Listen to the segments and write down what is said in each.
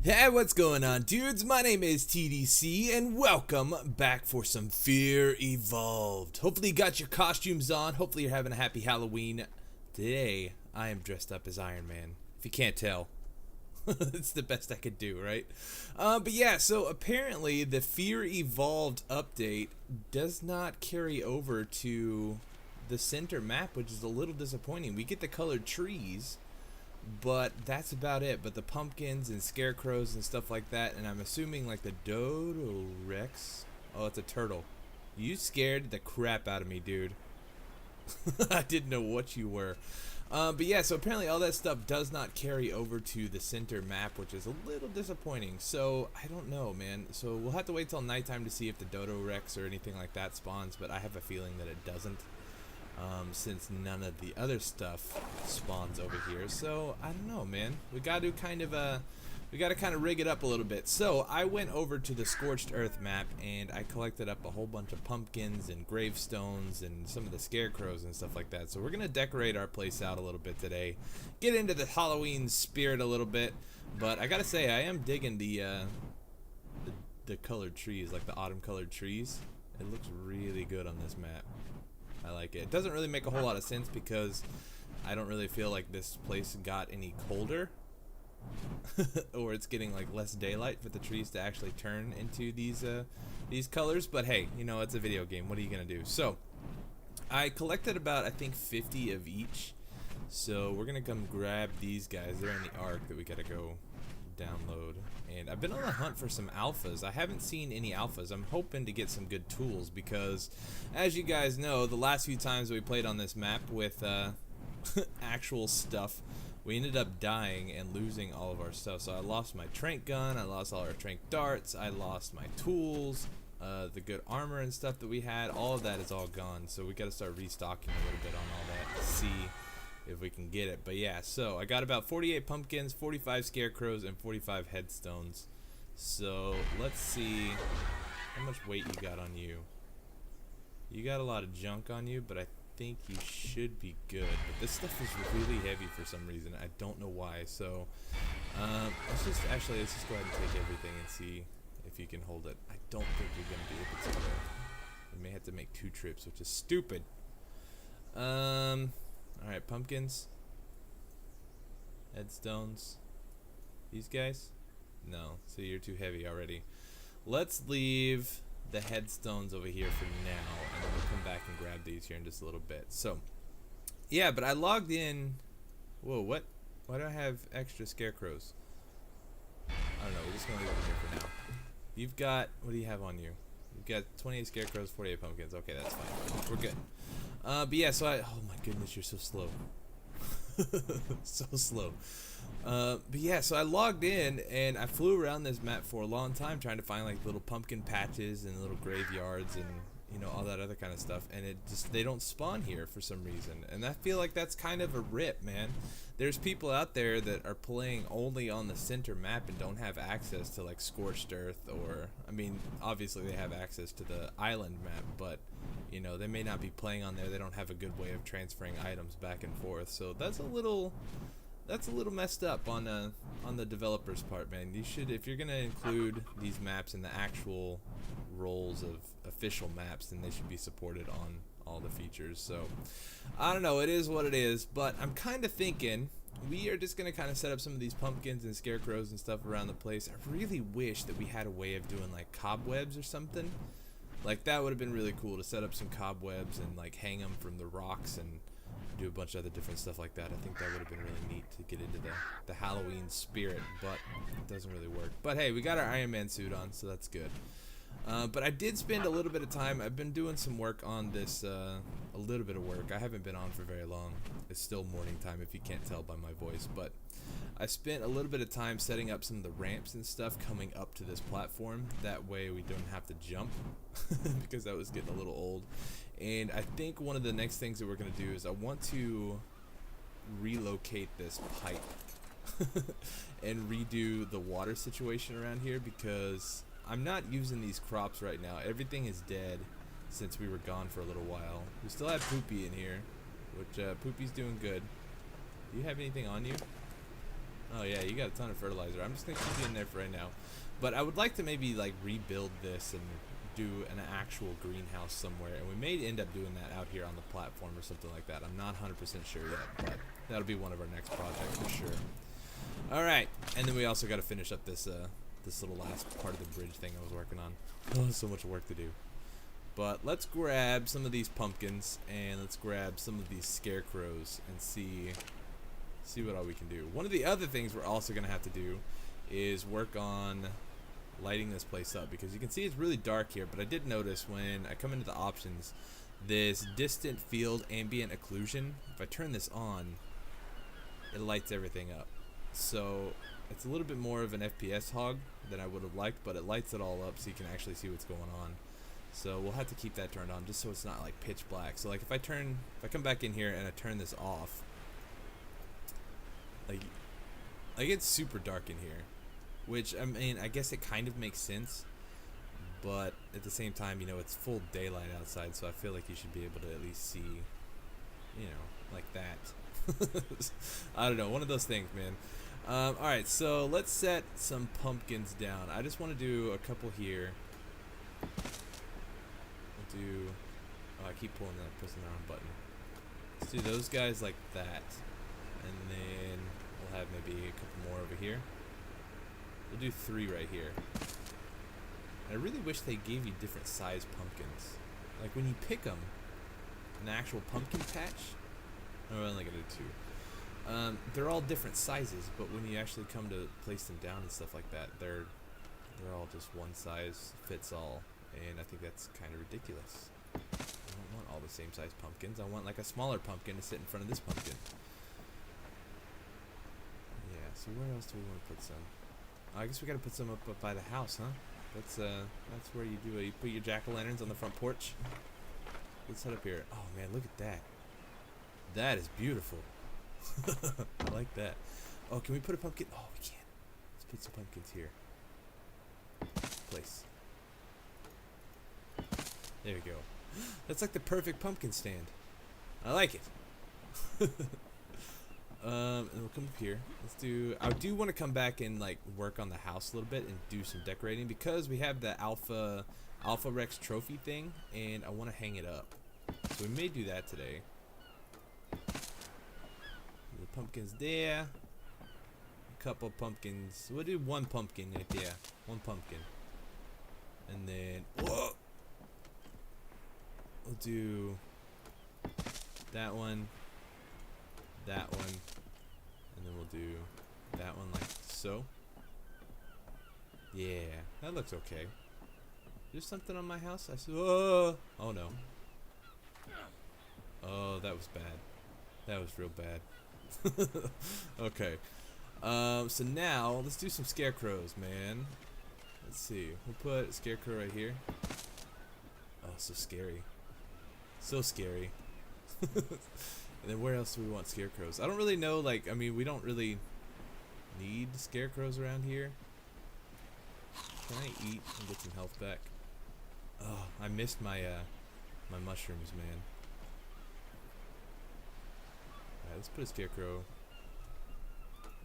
Hey, what's going on, dudes? My name is TDC, and welcome back for some Fear Evolved. Hopefully you got your costumes on. Hopefully you're having a happy Halloween. Today, I am dressed up as Iron Man, if you can't tell. It's the best I could do, right? But yeah, so apparently the Fear Evolved update does not carry over to the center map, which is a little disappointing. We get the colored trees, but that's about it. But the pumpkins and scarecrows and stuff like that, and I'm assuming like the Dodo Rex. Oh, it's a turtle. You scared the crap out of me, dude. I didn't know what you were. But yeah, so apparently all that stuff does not carry over to the center map, which is a little disappointing. So I don't know, man. So we'll have to wait till nighttime to see if the Dodo Rex or anything like that spawns, but I have a feeling that it doesn't. Since none of the other stuff spawns over here. So I don't know, man. We got to kind of rig it up a little bit. So I went over to the Scorched Earth map and I collected up a whole bunch of pumpkins and gravestones and some of the scarecrows and stuff like that. So we're gonna decorate our place out a little bit today, get into the Halloween spirit a little bit. But I gotta say, I am digging the colored trees, like the autumn colored trees. It looks really good on this map. I like it. It doesn't really make a whole lot of sense because I don't really feel like this place got any colder or it's getting like less daylight for the trees to actually turn into these colors. But hey, you know, it's a video game. What are you gonna do? So I collected about, I think, 50 of each. So we're gonna come grab these guys. They're in the ARK that we gotta go download. And I've been on the hunt for some alphas. I haven't seen any alphas. I'm hoping to get some good tools because, as you guys know, the last few times we played on this map with actual stuff, we ended up dying and losing all of our stuff. So I lost my trank gun, I lost all our trank darts, I lost my tools, the good armor and stuff that we had. All of that is all gone. So we got to start restocking a little bit on all that to see if we can get it. But yeah, so I got about 48 pumpkins, 45 scarecrows, and 45 headstones. So let's see how much weight you got on you. You got a lot of junk on you, but I think you should be good. But this stuff is really heavy for some reason. I don't know why. So let's just go ahead and take everything and see if you can hold it. I don't think you're gonna be able to. We may have to make 2 trips, which is stupid. Alright, pumpkins, headstones, these guys? No, so you're too heavy already. Let's leave the headstones over here for now, and then we'll come back and grab these here in just a little bit. So, yeah, but I logged in. Whoa, what? Why do I have extra scarecrows? I don't know, we're just gonna leave them here for now. You've got, what do you have on you? You've got 28 scarecrows, 48 pumpkins. Okay, that's fine. We're good. But yeah, so oh my goodness, you're so slow. So slow. But yeah, so I logged in and I flew around this map for a long time trying to find like little pumpkin patches and little graveyards and, you know, all that other kind of stuff, and they don't spawn here for some reason. And I feel like that's kind of a rip, man. There's people out there that are playing only on the center map and don't have access to like Scorched Earth, or I mean, obviously they have access to the island map, but you know, they may not be playing on there. They don't have a good way of transferring items back and forth. So that's a little messed up on the developer's part, man. You should, if you're gonna include these maps in the actual roles of official maps, then they should be supported on all the features. So I don't know, it is what it is, but I'm kind of thinking we are just gonna kind of set up some of these pumpkins and scarecrows and stuff around the place. I really wish that we had a way of doing like cobwebs or something. Like that would have been really cool to set up some cobwebs and like hang them from the rocks and do a bunch of other different stuff like that. I think that would have been really neat to get into the Halloween spirit, but it doesn't really work. But hey, we got our Iron Man suit on, so that's good. But I did spend a little bit of time. I've been doing some work on this, a little bit of work. I haven't been on for very long. It's still morning time if you can't tell by my voice, but I spent a little bit of time setting up some of the ramps and stuff coming up to this platform. That way we don't have to jump because that was getting a little old. And I think one of the next things that we're going to do is I want to relocate this pipe and redo the water situation around here because I'm not using these crops right now. Everything is dead since we were gone for a little while. We still have Poopy in here, which Poopy's doing good. Do you have anything on you? Oh yeah, you got a ton of fertilizer. I'm just gonna keep you in there for right now. But I would like to maybe like rebuild this and do an actual greenhouse somewhere, and we may end up doing that out here on the platform or something like that. I'm not 100% sure yet, but that'll be one of our next projects for sure. All right, and then we also got to finish up this this little last part of the bridge thing I was working on. Oh, so much work to do. But let's grab some of these pumpkins and let's grab some of these scarecrows and see what all we can do. One of the other things we're also gonna have to do is work on lighting this place up, because you can see it's really dark here, but I did notice when I come into the options, this distant field ambient occlusion, if I turn this on, it lights everything up. So it's a little bit more of an FPS hog than I would have liked, but it lights it all up so you can actually see what's going on. So we'll have to keep that turned on just so it's not like pitch black. So like if I come back in here and I turn this off, like it's super dark in here, which I mean I guess it kind of makes sense, but at the same time, you know, it's full daylight outside, so I feel like you should be able to at least see, you know, like that. I don't know, one of those things, man. Alright, so let's set some pumpkins down. I just want to do a couple here. We'll do, oh, I keep pressing the wrong button. Let's do those guys like that, and then we'll have maybe a couple more over here. We'll do 3 right here. I really wish they gave you different size pumpkins. Like when you pick them, an actual pumpkin patch. Oh, I'm only gonna do 2. They're all different sizes, but when you actually come to place them down and stuff like that, they're all just one size fits all, and I think that's kind of ridiculous. I don't want all the same size pumpkins. I want like a smaller pumpkin to sit in front of this pumpkin. Yeah. So where else do we want to put some? I guess we gotta put some up by the house, huh? That's where you do it. You put your jack-o'-lanterns on the front porch. Let's head up here. Oh man, look at that. That is beautiful. I like that. Oh, can we put a pumpkin? Oh, we can. Let's put some pumpkins here. Place. There we go. That's like the perfect pumpkin stand. I like it. And we'll come up here. Let's do. I do want to come back and like work on the house a little bit and do some decorating, because we have the Alpha Rex trophy thing, and I want to hang it up. So we may do that today. The pumpkins there. A couple pumpkins. We'll do 1 pumpkin right there. 1 pumpkin. And then whoa! We'll do that one. That one, and then we'll do that one like so. Yeah, that looks okay. There's something on my house. I said, oh no. Oh, that was bad. That was real bad. Okay. So now let's do some scarecrows, man. Let's see. We'll put a scarecrow right here. Oh, so scary. So scary. And then where else do we want scarecrows? I don't really know, like, I mean, we don't really need scarecrows around here. Can I eat and get some health back? Oh, I missed my my mushrooms, man. Alright, let's put a scarecrow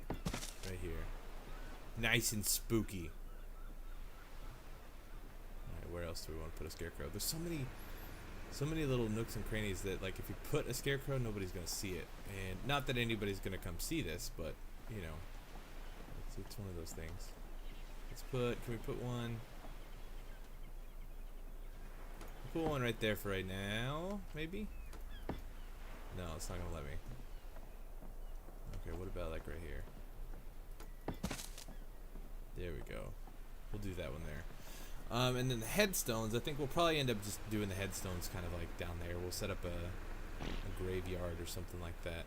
right here. Nice and spooky. Alright, where else do we want to put a scarecrow? There's so many little nooks and crannies that, like, if you put a scarecrow, nobody's gonna see it. And not that anybody's gonna come see this, but you know, it's one of those things. Can we put one? We'll put one right there for right now, maybe? No, it's not gonna let me. Okay, what about like right here? There we go. We'll do that one there. And then the headstones, I think we'll probably end up just doing the headstones kind of like down there. We'll set up a graveyard or something like that.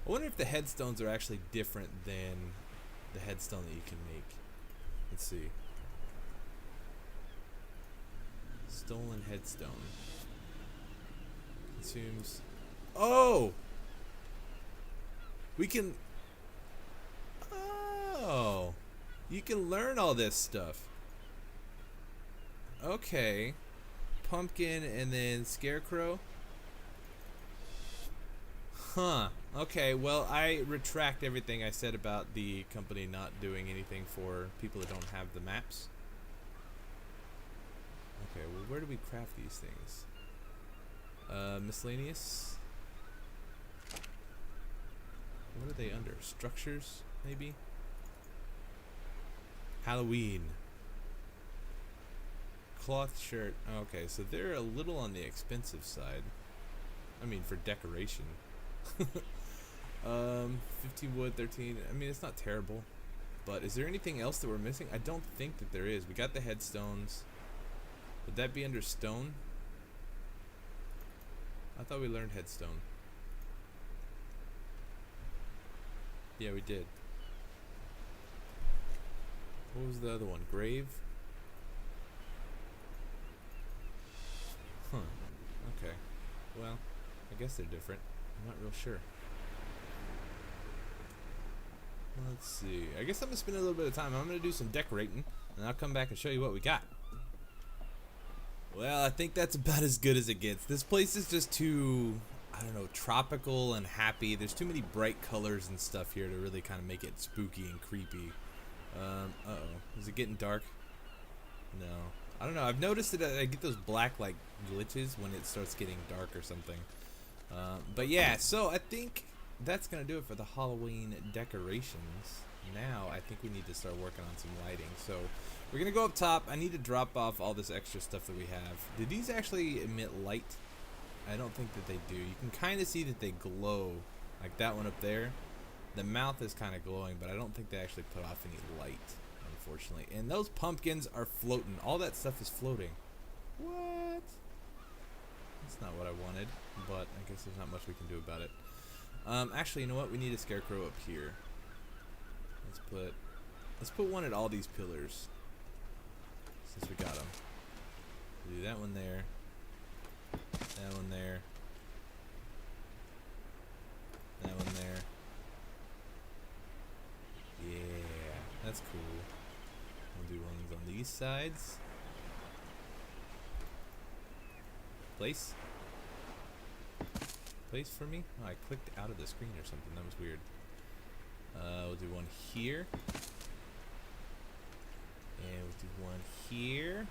I wonder if the headstones are actually different than the headstone that you can make. Let's see. Stolen headstone. Consumes. Oh! We can. Oh! You can learn all this stuff. Okay. Pumpkin and then scarecrow. Huh. Okay, well, I retract everything I said about the company not doing anything for people that don't have the maps. Okay, well, where do we craft these things? Miscellaneous? What are they under? Structures, maybe? Halloween. Cloth shirt. Okay, so they're a little on the expensive side. I mean, for decoration. 15 wood, 13. I mean, it's not terrible. But is there anything else that we're missing? I don't think that there is. We got the headstones. Would that be under stone? I thought we learned headstone. Yeah, we did. What was the other one? Grave? Huh. Okay. Well, I guess they're different. I'm not real sure. Let's see. I guess I'm going to spend a little bit of time. I'm going to do some decorating, and I'll come back and show you what we got. Well, I think that's about as good as it gets. This place is just too, I don't know, tropical and happy. There's too many bright colors and stuff here to really kind of make it spooky and creepy. Uh-oh. Is it getting dark? No. I don't know. I've noticed that I get those black, like, glitches when it starts getting dark or something. But yeah, so I think that's going to do it for the Halloween decorations. Now, I think we need to start working on some lighting. So, we're going to go up top. I need to drop off all this extra stuff that we have. Do these actually emit light? I don't think that they do. You can kind of see that they glow, like that one up there. The mouth is kind of glowing, but I don't think they actually put off any light, unfortunately. And those pumpkins are floating. All that stuff is floating. What? That's not what I wanted, but I guess there's not much we can do about it. Actually, you know what? We need a scarecrow up here. Let's put one at all these pillars, since we got them. We'll do that one there. That one there. That one there. Yeah, that's cool. We'll do ones on these sides. Place? Place for me? Oh, I clicked out of the screen or something. That was weird. We'll do one here. And we'll do one here.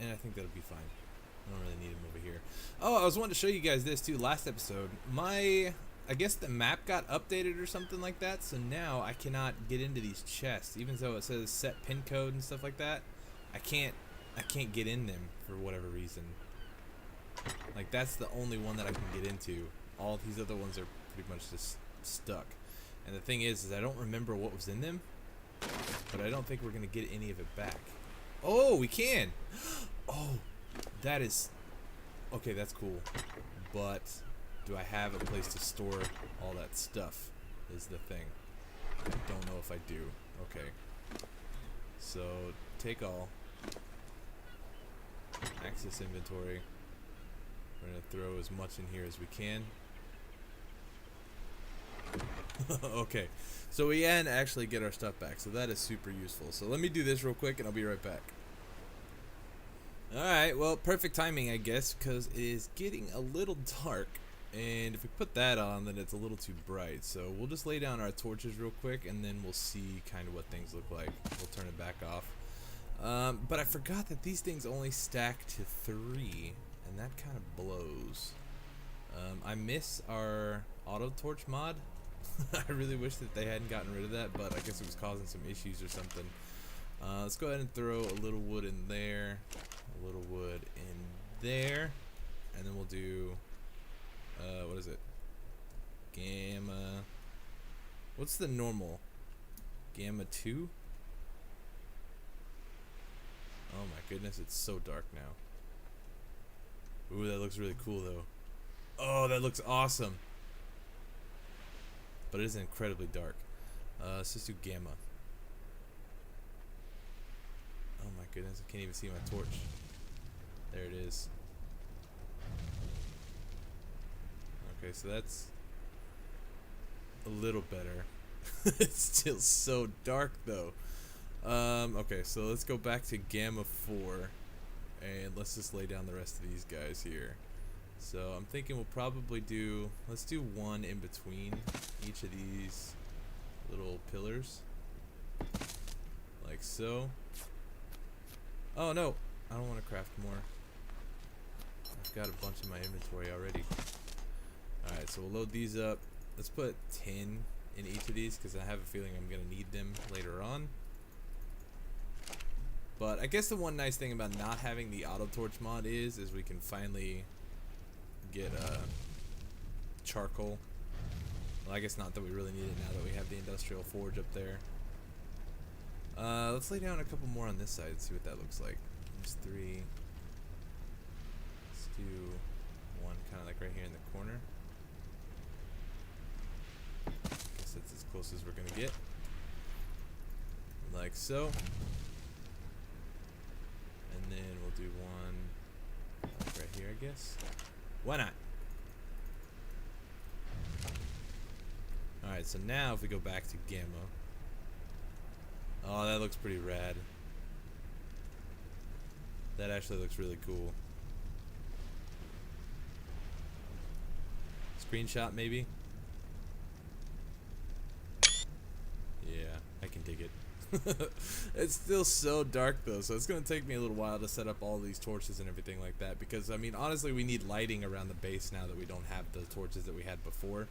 And I think that'll be fine. I don't really need them over here. Oh, I was wanting to show you guys this too. Last episode, I guess the map got updated or something like that. So now I cannot get into these chests, even though it says set pin code and stuff like that. I can't get in them for whatever reason. Like, that's the only one that I can get into. All these other ones are pretty much just stuck. And the thing is I don't remember what was in them, but I don't think we're gonna get any of it back. Oh, we can. Oh, that is okay. That's cool. But do I have a place to store all that stuff? Is the thing. I don't know if I do. Okay. So take all. Access inventory. We're gonna throw as much in here as we can. Okay, so we can actually get our stuff back, so that is super useful. So let me do this real quick and I'll be right back. Alright, well, perfect timing, I guess, because it is getting a little dark, and if we put that on, then it's a little too bright. So we'll just lay down our torches real quick, and then we'll see kind of what things look like. We'll turn it back off. But I forgot that these things only stack to 3, and that kind of blows. I miss our auto torch mod. I really wish that they hadn't gotten rid of that, but I guess it was causing some issues or something. Let's go ahead and throw a little wood in there, a little wood in there, and then we'll do, what is it? Gamma. What's the normal? Gamma 2? Oh my goodness, it's so dark now. Ooh, that looks really cool though. Oh, that looks awesome. But it is incredibly dark. Let's just do gamma. Oh my goodness, I can't even see my torch. There it is. Okay, so that's a little better. It's still so dark though. Okay, so let's go back to gamma 4. and let's just lay down the rest of these guys here. So I'm thinking we'll probably do, let's do one in between each of these little pillars, like so. Oh no, I don't want to craft more. I've got a bunch in my inventory already. Alright, so we'll load these up. Let's put 10 in each of these because I have a feeling I'm going to need them later on. But I guess the one nice thing about not having the auto torch mod is we can finally get charcoal. Well, I guess not that we really need it now that we have the industrial forge up there. Let's lay down a couple more on this side and see what that looks like. There's 3. Let's do one kind of like right here in the corner. Guess that's as close as we're gonna get. Like so. And then we'll do one like right here, I guess. Why not? Alright, so now if we go back to Gamma. Oh, that looks pretty rad. That actually looks really cool. Screenshot maybe? Yeah, I can dig it. It's still so dark though, so it's gonna take me a little while to set up all these torches and everything like that, because I mean honestly we need lighting around the base now that we don't have the torches that we had before.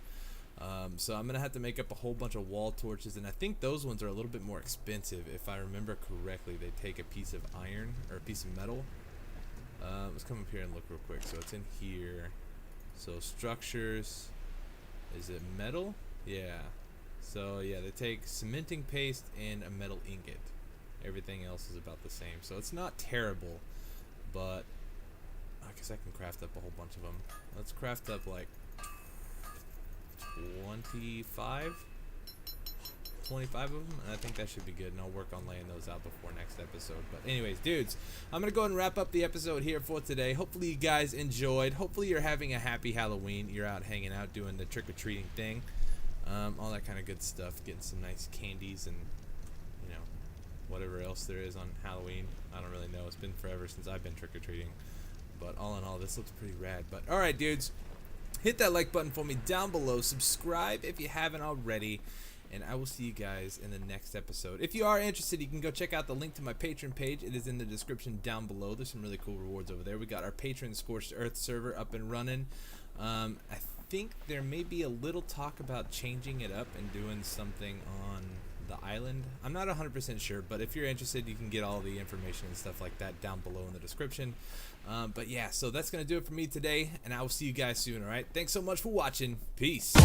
So I'm gonna have to make up a whole bunch of wall torches, and I think those ones are a little bit more expensive. If I remember correctly, they take a piece of iron or a piece of metal. Let's come up here and look real quick. So it's in here. So structures, is it metal? Yeah. So yeah, they take cementing paste and a metal ingot. Everything else is about the same. So it's not terrible, but I guess I can craft up a whole bunch of them. Let's craft up like 25 of them, and I think that should be good, and I'll work on laying those out before next episode. But anyways, dudes, I'm gonna go ahead and wrap up the episode here for today. Hopefully you guys enjoyed. Hopefully you're having a happy Halloween. You're out hanging out doing the trick-or-treating thing, all that kind of good stuff, getting some nice candies and you know whatever else there is on Halloween. I don't really know, it's been forever since I've been trick-or-treating, but all in all this looks pretty rad. But alright dudes, hit that like button for me down below, subscribe if you haven't already, and I will see you guys in the next episode. If you are interested, you can go check out the link to my Patreon page. It is in the description down below. There's some really cool rewards over there. We got our Patreon Scorched Earth server up and running. I think there may be a little talk about changing it up and doing something on the island. I'm not 100% sure, but if you're interested, you can get all the information and stuff like that down below in the description. But yeah, so that's gonna do it for me today, and I will see you guys soon. Alright, thanks so much for watching. Peace.